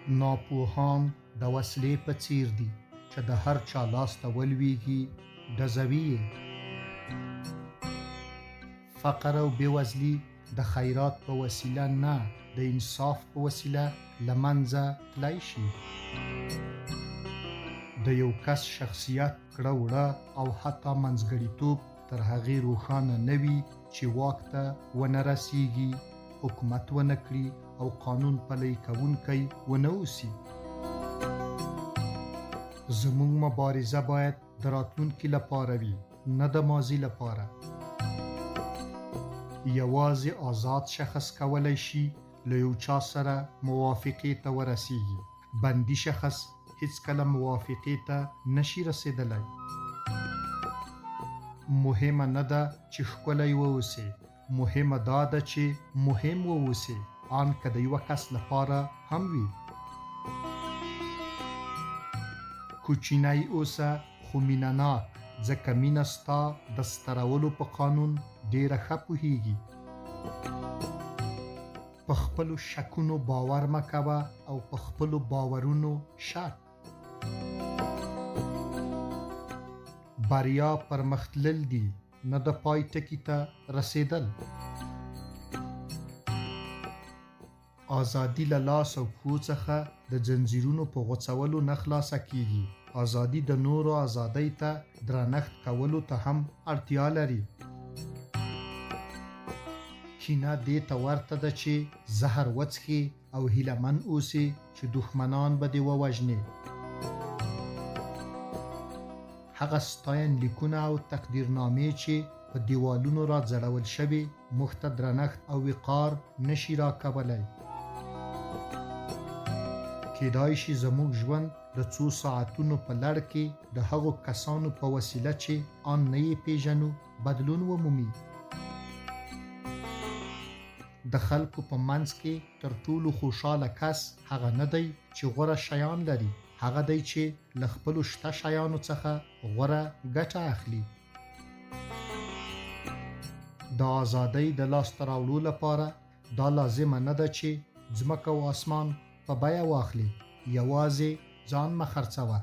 ناپوهان د وسلې په څیر دي چې د هر چا لاس ته ولویږي ډزوي یې. فقر او بېوزلي د خیرات په وسیله نه، د انصاف په وسیله له منځه تللی شي. د یو کس شخصیت، کړه وړه او حتی منځګړیتوب تر هغې روښانه نه وي چې واک ته ونه رسیږي، حکومت ونه کړي او قانون پلی کوونکی ونه اوسي. زموږ مبارزه باید د راتلونکي لپاره وي، نه د ماضي لپاره. یوازې آزاد شخص کولی شي له یو چا سره موافقې ته ورسیږي. بندي شخص هیڅکله موافقې ته نشي رسېدلی. مهمه نه ده چې ښکلی واوسې، مهمه دا ده چې مهم واوسې، آن که د یوه کس لپاره هم وي. کوچنی اوسه خو مینه ناک، ځکه مینه ستا د سترولو په قانون ډېره ښه پوهیږي. په خپلو شکونو باور مه کوه او په خپلو باورونو شک. بریا پرمختلل دي، نه د پای ټکي ته رسېدل. ازادي له لاس او پښو څخه د ځنځیرونو په غوڅولو نه خلاصه کیږي. ازادي د نورو ازادۍ ته درنښت کولو ته هم اړتیا لري. کینه دې ته ورته ده چې زهر وڅښې او هیلهمن اوسې چې دښمنان به دې ووژنې. هغه ستاینلیکونه او تقدیرنامې چې په دیوالونو را ځړول شوې موږ ته درنښت او وقار نشي راکولی. کیدای شي زموږ ژوند د څو ساعتونو په لړ کې د هغو کسانو په وسیله چې آن نه یې پیژنو بدلون ومومي. د خلکو په منځ کې تر ټولو خوشحاله کس هغه نه دی چې غوره شیان لري، هغه دی چې له خپلو شته شیانو څخه غوره ګټه اخلي. د ازادۍ د لاسته راوړلو لپاره دا لازمه نه ده چې ځمکه او اسمان په بیه واخلي، یوازې ځان مه خرڅوه.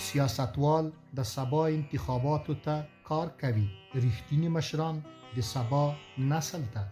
سیاستوال د سبا انتخاباتو ته کار کوي، رښتیني مشران د سبا نسل ته.